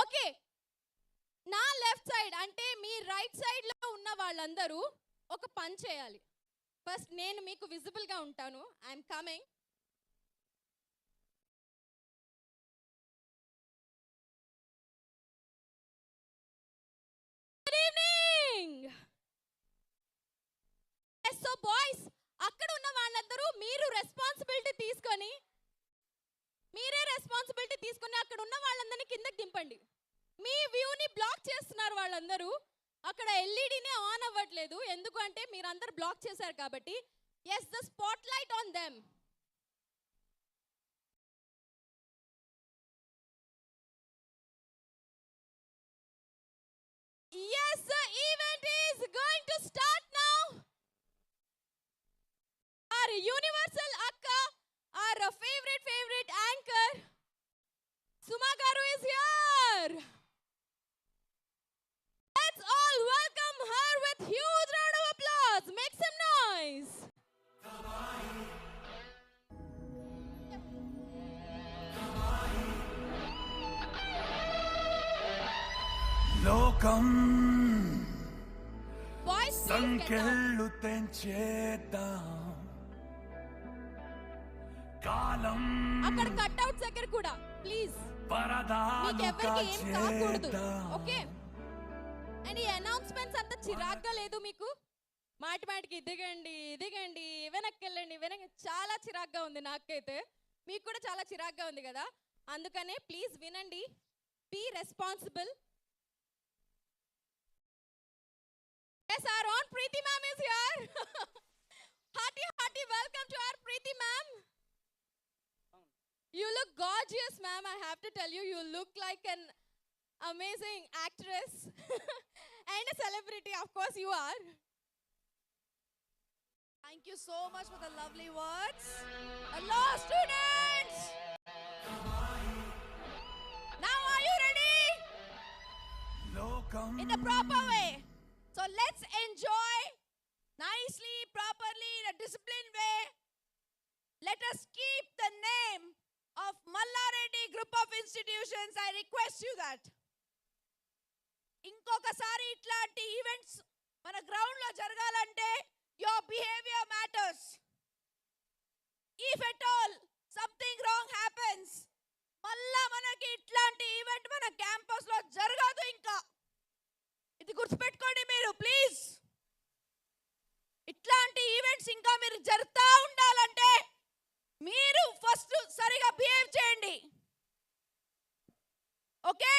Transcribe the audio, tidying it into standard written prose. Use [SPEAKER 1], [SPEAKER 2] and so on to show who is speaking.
[SPEAKER 1] Okay, నా left side అంటే మీ right side లో ఉన్న వాళ్ళందరూ ఒక పని చేయాలి. ఫస్ట్ నేను మీకు విజిబుల్ గా ఉంటాను. I'm coming. Good evening. So boys, అక్కడ ఉన్న వాళ్ళందరూ మీరే రెస్పాన్సిబిలిటీ తీసుకొని అక్కడ ఉన్న వాళ్ళందరినీ కిందకి దింపండి. మీ వ్యూని బ్లాక్ చేస్తున్నారు వాళ్ళందరూ. అక్కడ ఎల్ఈడినే ఆన్ అవ్వట్లేదు, ఎందుకంటే మీరందరూ బ్లాక్ చేశారు కాబట్టి. Yes, the spotlight on them. Yes, the event is going to start now. Our universal akka, our favorite anchor, Suma Garu is here. Let's all welcome her with huge round of applause. Make some noise.
[SPEAKER 2] లోకం
[SPEAKER 1] Boys, please get down.
[SPEAKER 2] సంకెళ్ళు తెంచేద్దాం కాలం
[SPEAKER 1] అక్కడ cutouts దగ్గర కూడా please
[SPEAKER 2] పరదాలు
[SPEAKER 1] మీకు ఎవరికి ఏం కాకూడదు.
[SPEAKER 2] కాచేద్దాం
[SPEAKER 1] ఓకే, అండ్ ఈ అనౌన్స్మెంట్స్ అంతా చిరాగ్గా లేదు మీకు? మాటికి దిగండి, వెనక్కి వెళ్ళండి, చాలా చిరాగ్గా ఉంది నాకైతే. మీకు కూడా చాలా చిరాగ్గా ఉంది కదా, అందుకనే ప్లీజ్ వినండి. Be responsible. Yes, our own Preeti ma'am is here. Hearty welcome to our Preeti ma'am. You look gorgeous, ma'am. I have to tell you, you look like an amazing actress and a celebrity. Of course, you are.
[SPEAKER 3] Thank you so much for the lovely words.
[SPEAKER 1] Hello, students. Now, are you ready?
[SPEAKER 2] లోకం
[SPEAKER 3] In the proper way. So let's enjoy nicely, properly, in a disciplined way. Let us keep the name of Mallareddy Group of Institutions. I request you that. ఇంకొకసారి ఇట్లాంటి events మన ground లో జరగాలంటే your behavior matters. If at all something wrong happens, మళ్ళా మనకి ఇట్లాంటి event మన campus లో జరగదు. ఇంకా ఇది గుర్తుపెట్టుకోండి మీరు ప్లీజ్. ఇట్లాంటి ఈవెంట్స్ ఇంకా మీరు జరుగుతూ ఉండాలంటే మీరు ఫస్ట్ సరిగా బిహేవ్ చేయండి. ఓకే?